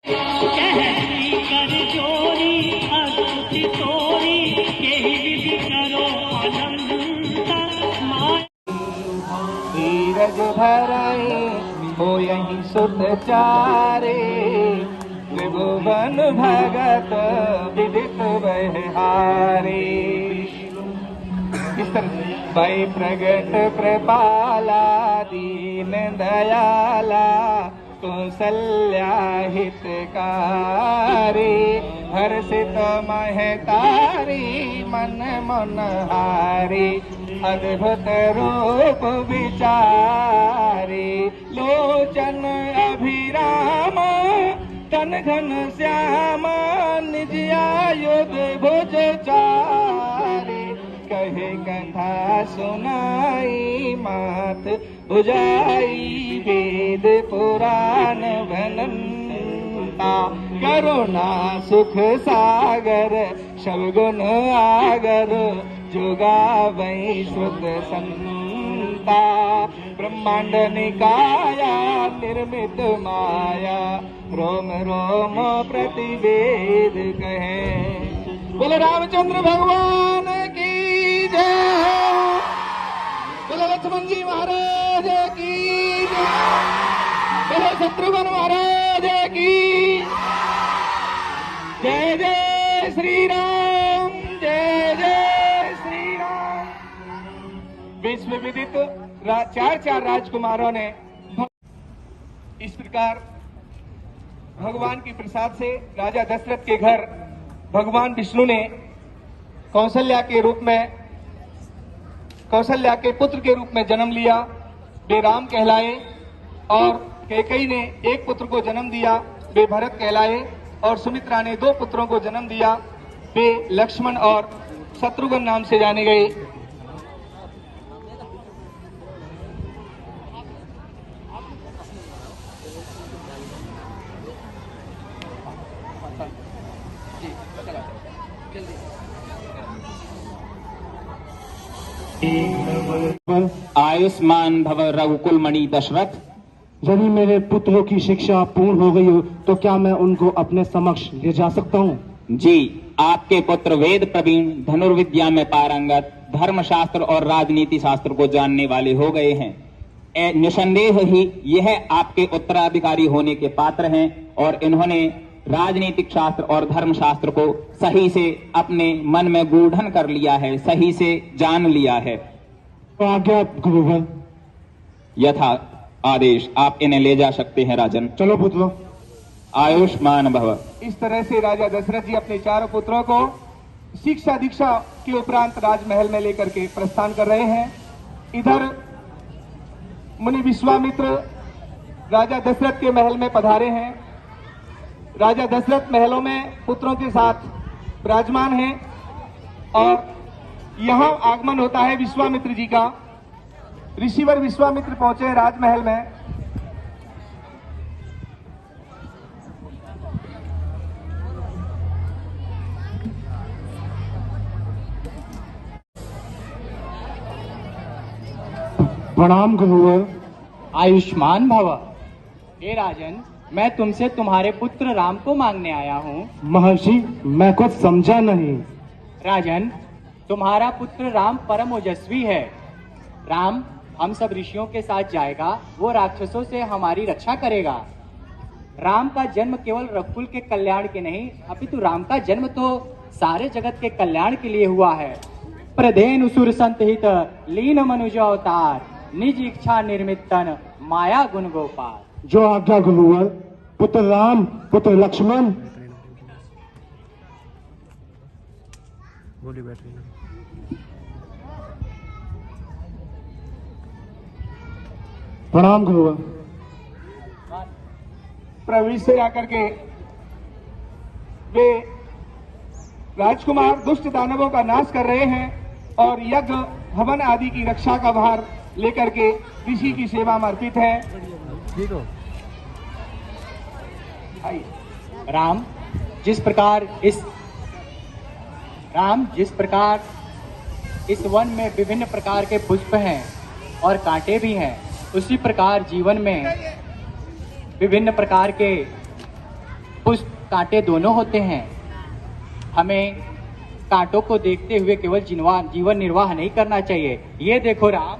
कर जोरी अस्तुति तोरी केहि विधि करो अनंता धीरज धरई हो यही सुत चारे त्रिभुवन भगत विदित बहारे। इस तरह से भय प्रगट कृपाला दीन दयाला कौसल्या हितकारी हर्षित महतारी मन मनहारी अद्भुत रूप विचारी लोचन अभिराम तन घन श्याम निज आयुध भुज चारी कहे कथा सुनाई मात बुझाई वेद पुराण भनंता करुणा सुख सागर शबगुन आगर जुगावै श्रुत संता ब्रह्मांड निकाया निर्मित माया रोम रोम प्रतिवेद कहे। बोले रामचंद्र भगवान की जय। बोले लक्ष्मण जी महाराज की जय। बोले शत्रुघ्न महाराज की जय। जय श्री राम जय जय श्री राम। विश्व विदित चार राजकुमारों ने इस प्रकार भगवान की प्रसाद से राजा दशरथ के घर भगवान विष्णु ने कौशल्या के पुत्र के रूप में जन्म लिया। वे राम कहलाए और कैकेयी ने एक पुत्र को जन्म दिया, वे भरत कहलाए और सुमित्रा ने 2 पुत्रों को जन्म दिया, वे लक्ष्मण और शत्रुघ्न नाम से जाने गए। आयुष्मान भव रघुकुल मणि दशरथ। यदि मेरे पुत्रों की शिक्षा पूर्ण हो गई हो तो क्या मैं उनको अपने समक्ष ले जा सकता हूँ? जी, आपके पुत्र वेद प्रवीण, धनुर्विद्या में पारंगत, धर्मशास्त्र और राजनीति शास्त्र को जानने वाले हो गए हैं। निसंदेह ही यह आपके उत्तराधिकारी होने के पात्र हैं और इन्होंने राजनीतिक शास्त्र और धर्मशास्त्र को सही से अपने मन में गूढ़न कर लिया है, सही से जान लिया है। तो आज्ञा गुरुवर। यथा आदेश, आप इन्हें ले जा सकते हैं राजन। चलो पुत्रों। आयुष्मान भव। इस तरह से राजा दशरथ जी अपने 4 पुत्रों को शिक्षा दीक्षा के उपरांत राजमहल में लेकर के प्रस्थान कर रहे हैं। इधर मुनि विश्वामित्र राजा दशरथ के महल में पधारे हैं। राजा दशरथ महलों में पुत्रों के साथ विराजमान हैं और यहां आगमन होता है विश्वामित्र जी का। ऋषिवर विश्वामित्र पहुंचे राजमहल में। प्रणाम गुरुवर। आयुष्मान भव। हे राजन, मैं तुमसे तुम्हारे पुत्र राम को मांगने आया हूँ। महर्षि, मैं कुछ समझा नहीं। राजन, तुम्हारा पुत्र राम परम ओजस्वी है। राम हम सब ऋषियों के साथ जाएगा, वो राक्षसों से हमारी रक्षा करेगा। राम का जन्म केवल रघुकुल के कल्याण के नहीं, अपितु राम का जन्म तो सारे जगत के कल्याण के लिए हुआ है। प्रधेनु सुर संतहित लीन मनुज अवतार, निज इच्छा निर्मित तन माया गुण गोपाल। जो आज्ञा गुरुवर। पुत्र राम, पुत्र लक्ष्मण। प्रणाम गुरुवर। प्रवेश से आकर के वे राजकुमार दुष्ट दानवों का नाश कर रहे हैं और यज्ञ हवन आदि की रक्षा का भार लेकर के ऋषि की सेवा में अर्पित है। राम जिस प्रकार इस वन में विभिन्न प्रकार के पुष्प हैं और कांटे भी हैं, उसी प्रकार जीवन में विभिन्न प्रकार के पुष्प कांटे दोनों होते हैं। हमें कांटों को देखते हुए केवल जीवन निर्वाह नहीं करना चाहिए। ये देखो राम,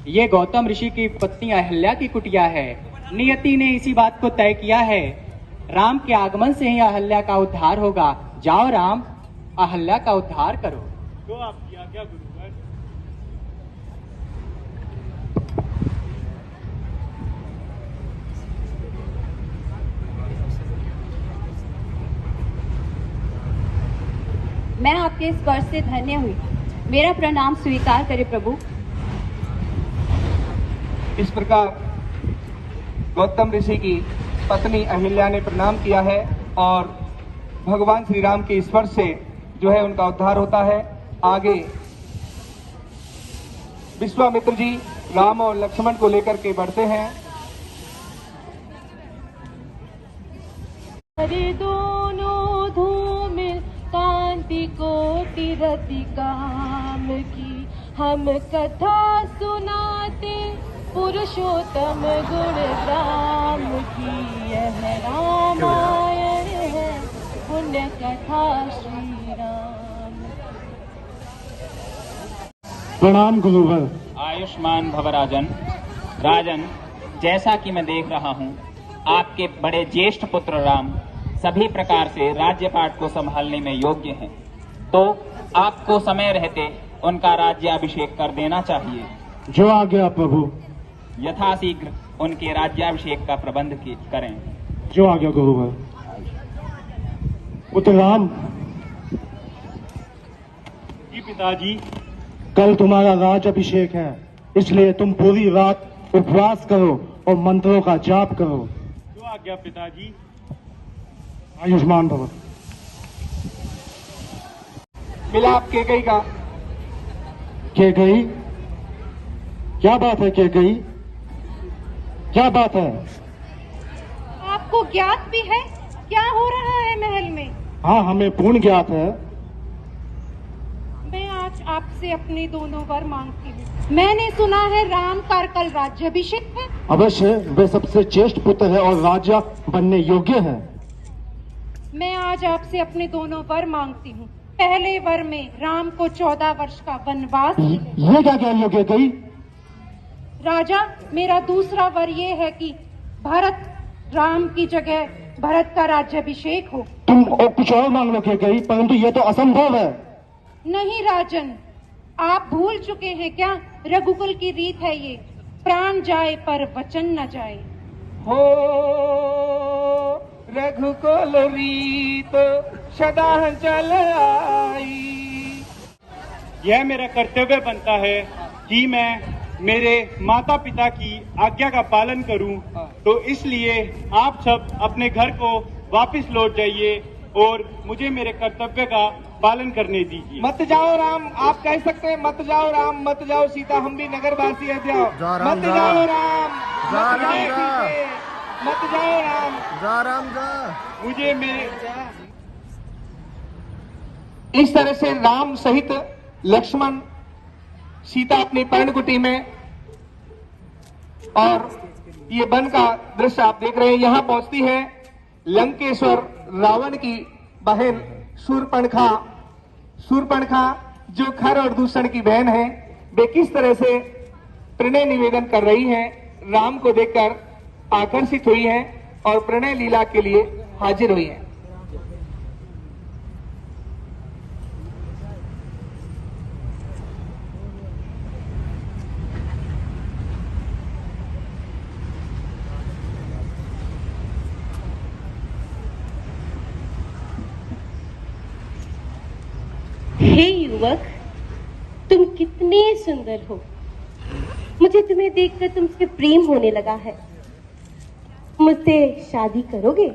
ये गौतम ऋषि की पत्नी अहल्या की कुटिया है। नियति ने इसी बात को तय किया है। राम के आगमन से ही अहल्या का उद्धार होगा। जाओ राम, अहल्या का उद्धार करो। तो आपकी आज्ञा गुरुवर। मैं आपके स्पर्श से धन्य हुई। मेरा प्रणाम स्वीकार करे प्रभु। इस प्रकार गौतम ऋषि की पत्नी अहिल्या ने प्रणाम किया है और भगवान श्री राम के स्पर्श से जो है उनका उद्धार होता है। आगे विश्वामित्र जी राम और लक्ष्मण को लेकर के बढ़ते हैं। हरे दोनों धूमिल कांति कोटि रति काम की, हम कथा सुनाते पुरुषोत्तम गुण राम की। यह रामायण है पुण्य कथा श्री राम। प्रणाम गुरुवर। आयुष्मान भव राजन। राजन, जैसा कि मैं देख रहा हूँ, आपके बड़े ज्येष्ठ पुत्र राम सभी प्रकार से राज्यपाट को संभालने में योग्य हैं, तो आपको समय रहते उनका राज्याभिषेक कर देना चाहिए। जो आज्ञा प्रभु। यथाशीघ्र उनके राज्याभिषेक का प्रबंध करें। जो आज्ञा गुरुवर। पुत्र राम, जी पिताजी। कल तुम्हारा राज अभिषेक है, इसलिए तुम पूरी रात उपवास करो और मंत्रों का जाप करो। जो आज्ञा पिताजी। आयुष्मान भव। मिलाप केकई का। केकई? क्या बात है केकई? क्या बात है? आपको ज्ञात भी है क्या हो रहा है महल में? हाँ, हमें पूर्ण ज्ञात है। मैं आज आपसे अपने दोनों वर मांगती हूँ। मैंने सुना है राम का कल राज्याभिषेक है। अवश्य, वे सबसे ज्येष्ठ पुत्र है और राजा बनने योग्य है। मैं आज आपसे अपने दोनों वर मांगती हूँ। पहले वर में राम को 14 वर्ष का वनवास मिले। ये क्या कह रही गई? राजा, मेरा दूसरा वर ये है कि भरत राम की जगह भरत का राज्याभिषेक हो। तुम कुछ और मांग लो गई, परंतु ये तो असंभव है। नहीं राजन, आप भूल चुके हैं क्या? रघुकुल की रीत है ये, प्राण जाए पर वचन न जाए। हो रघुकुल रीत सदा चल आई। यह मेरा कर्तव्य बनता है कि मैं मेरे माता पिता की आज्ञा का पालन करूं, तो इसलिए आप सब अपने घर को वापस लौट जाइए और मुझे मेरे कर्तव्य का पालन करने दीजिए। मत जाओ राम, आप कह सकते हैं मत जाओ राम, मत जाओ सीता, हम भी नगरवासी है। जाओ मत जाओ राम, मत जाओ सीते, मत जाओ राम, जा राम जा। मुझे मेरे इस तरह से राम सहित लक्ष्मण सीता अपनी पर्णकुटी में, और ये वन का दृश्य आप देख रहे हैं। यहां पहुंचती है लंकेश्वर रावण की बहन शूर्पणखा। शूर्पणखा जो खर और दूषण की बहन है, वे किस तरह से प्रणय निवेदन कर रही हैं, राम को देखकर आकर्षित हुई हैं और प्रणय लीला के लिए हाजिर हुई हैं। हे युवक, तुम कितने सुंदर हो। मुझे तुम्हें देखकर तुमसे प्रेम होने लगा है। मुझसे शादी करोगे?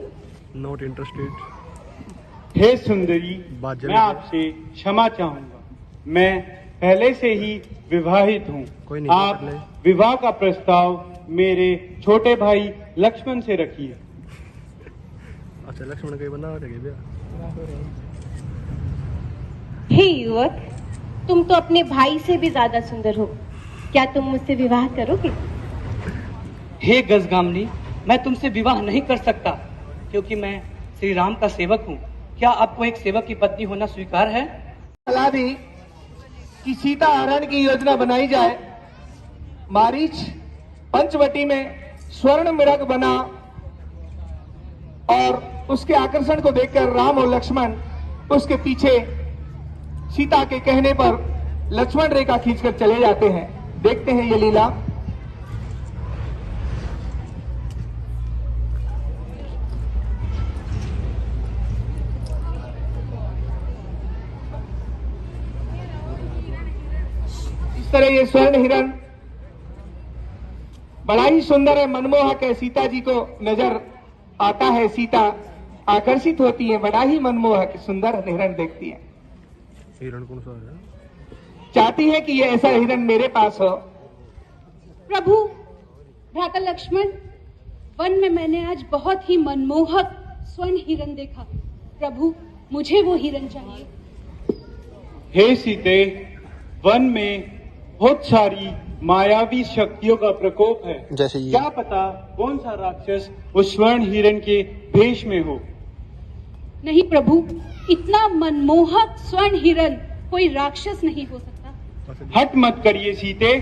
Not interested. हे सुंदरी, मैं आपसे क्षमा चाहूंगा। मैं पहले से ही विवाहित हूँ। कोई नहीं, आप विवाह का प्रस्ताव मेरे छोटे भाई लक्ष्मण से रखिए। अच्छा, लक्ष्मण कहीं बना भैया। हे युवक, तुम तो अपने भाई से भी ज्यादा सुंदर हो। क्या तुम मुझसे विवाह करोगे? हे गजगामनी, मैं तुमसे विवाह नहीं कर सकता, क्योंकि मैं श्री राम का सेवक हूँ। क्या आपको एक सेवक की पत्नी होना स्वीकार है? सलाह दी कि सीता हरण की योजना बनाई जाए। मारीच पंचवटी में स्वर्ण मृग बना और उसके आकर्षण को देखकर राम और लक्ष्मण उसके पीछे सीता के कहने पर लक्ष्मण रेखा खींचकर चले जाते हैं। देखते हैं ये लीला। इस तरह ये स्वर्ण हिरण बड़ा ही सुंदर है, मनमोहक है। सीता जी को नजर आता है, सीता आकर्षित होती है। बड़ा ही मनमोहक सुंदर हिरण देखती है, हिरण कौन सा है? चाहती है कि ये ऐसा हिरण मेरे पास हो। प्रभु, भ्राता लक्ष्मण, वन में मैंने आज बहुत ही मनमोहक स्वर्ण हिरण देखा। प्रभु, मुझे वो हिरण चाहिए। हे सीते, वन में बहुत सारी मायावी शक्तियों का प्रकोप है। जैसे ये। क्या पता कौन सा राक्षस उस स्वर्ण हिरण के भेष में हो। नहीं प्रभु, इतना मनमोहक स्वर्ण हिरण कोई राक्षस नहीं हो सकता। हट मत करिए सीते।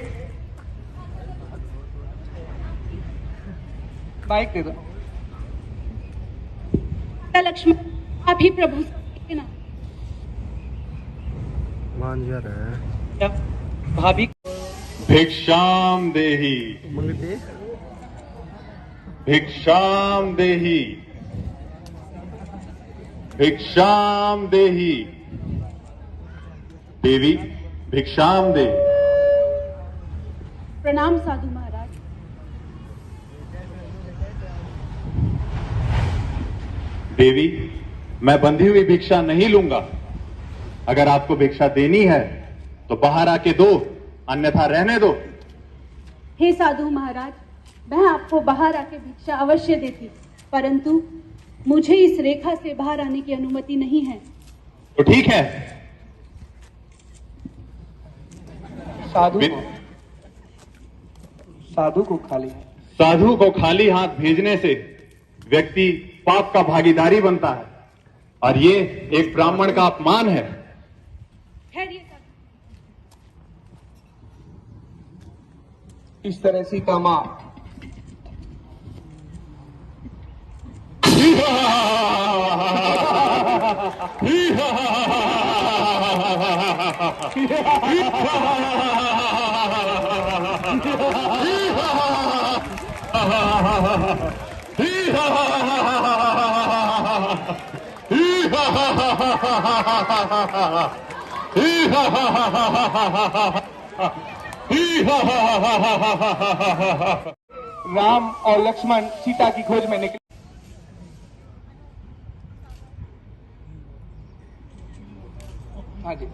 माइक दे दो। लक्ष्मण, आप ही प्रभु से ना। मान जा रहा है। क्या भाभी? भिक्षाम देहि, मंगते भिक्षाम देहि, भिक्षाम देहि। देवी भिक्षाम दे। प्रणाम साधु महाराज। देवी, मैं बंधी हुई भिक्षा नहीं लूंगा। अगर आपको भिक्षा देनी है तो बाहर आके दो, अन्यथा रहने दो। हे साधु महाराज, मैं आपको बाहर आके भिक्षा अवश्य देती, परंतु मुझे इस रेखा से बाहर आने की अनुमति नहीं है। तो ठीक है। साधु को खाली साधु को खाली हाथ भेजने से व्यक्ति पाप का भागीदारी बनता है और ये एक ब्राह्मण का अपमान है। ठहरिए साधु। इस तरह सीता मां राम और लक्ष्मण सीता की खोज में निकले। हाँ जी।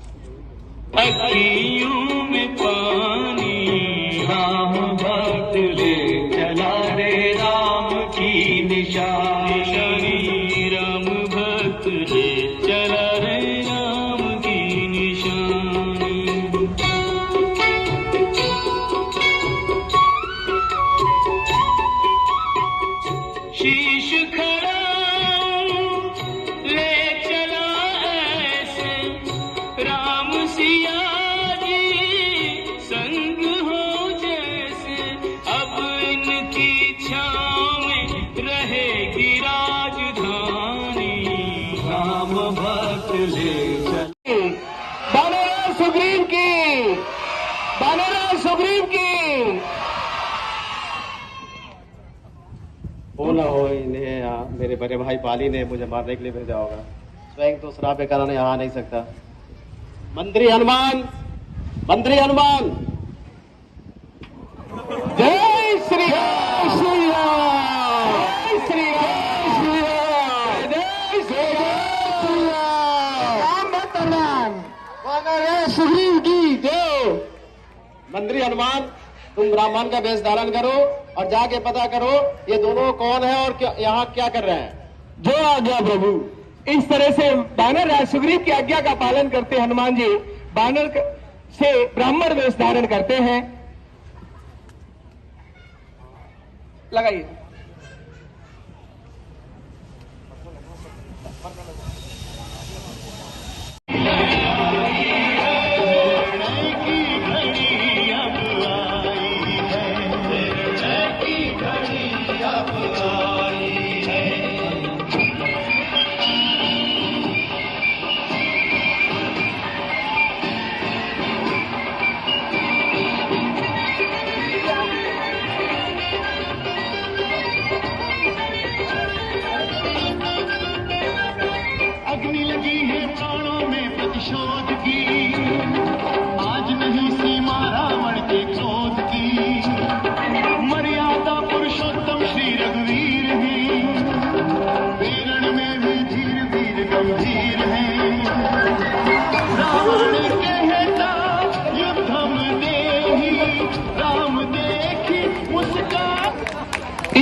अखियों में पानी राम भक्त ले चला रे राम की निशानी, राम भक्त ले चला रे राम की निशानी। शीश खड़ा ले चला ऐसे राम सिया जी संग हो जैसे, अब इनकी छाँव में रहेगी राजधानी, राम भक्त ले चले। बानर सुग्रीव की, बानर सुग्रीव की। हो ना हो, इन्हें यहाँ मेरे बड़े भाई पाली ने मुझे मारने के लिए भेजा होगा। स्वयं तो शराब के कारण यहाँ आ नहीं सकता। मंत्री हनुमान, मंत्री हनुमान। जय श्री राम, श्री राम, जय श्री राम, श्री राम, जय श्री राम, राम भक्त हनुमान, बानर सुग्रीव की जय। मंत्री हनुमान, तुम ब्राह्मण का वेश धारण करो और जाके पता करो ये दोनों कौन है और यहाँ क्या कर रहे हैं। जो आज्ञा प्रभु। इस तरह से बानर राज सुग्रीव की आज्ञा का पालन करते हनुमान जी बानर से ब्राह्मण वेश धारण करते हैं। लगाइए।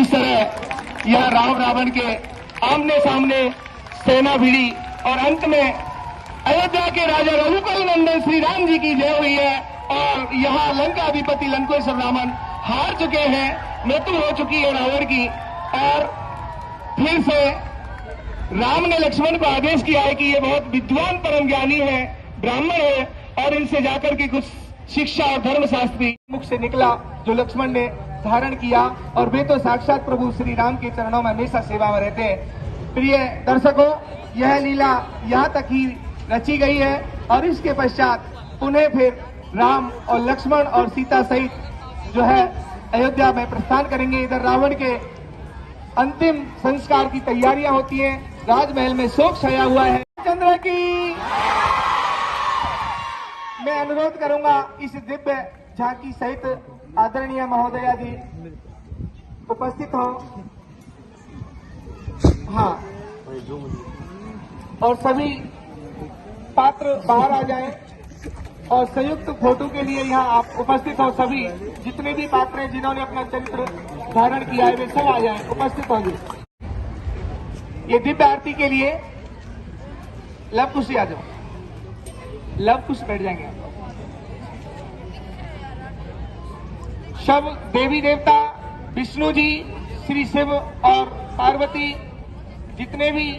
इस तरह यह राम रावण के आमने सामने सेना भिड़ी और अंत में अयोध्या के राजा रघुकुल नंदन श्री राम जी की जय हुई है और यहाँ लंका अधिपति लंकेश्वर रावण हार चुके हैं, मृत्यु हो चुकी है रावण की। और फिर से राम ने लक्ष्मण को आदेश किया है कि ये बहुत विद्वान परम ज्ञानी है, ब्राह्मण है, और इनसे जाकर के कुछ शिक्षा और धर्मशास्त्री मुख से निकला जो लक्ष्मण ने धारण किया, और वे तो साक्षात प्रभु श्री राम के चरणों में हमेशा सेवा में रहते हैं। प्रिय दर्शकों, यह लीला यहाँ तक ही रची गई है और इसके पश्चात पुनः फिर राम और लक्ष्मण और सीता सहित जो है अयोध्या में प्रस्थान करेंगे। इधर रावण के अंतिम संस्कार की तैयारियां होती हैं, राजमहल में शोक छाया हुआ है। चंद्र की मैं अनुरोध करूंगा इस दिव्य झांकी सहित आदरणीय महोदया जी उपस्थित हो। हाँ, और सभी पात्र बाहर आ जाएं और संयुक्त फोटो के लिए यहाँ आप उपस्थित हो। सभी जितने भी पात्र हैं जिन्होंने अपना चरित्र धारण किया है वे सब आ जाएं, उपस्थित होंगे। ये दिव्य आरती के लिए लव कुश आ जाओ, लव कुश बैठ जाएंगे। सब देवी देवता विष्णु जी, श्री शिव और पार्वती, जितने भी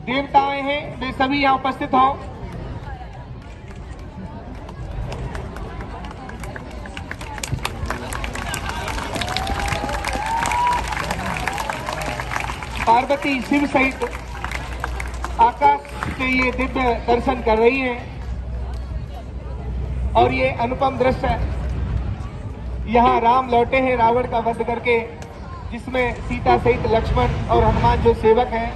देवताएं हैं वे सभी यहाँ उपस्थित हो। पार्वती शिव सहित आकाश के ये दिव्य दर्शन कर रही हैं और ये अनुपम दृश्य है। यहाँ राम लौटे हैं रावण का वध करके, जिसमें सीता सहित लक्ष्मण और हनुमान जो सेवक हैं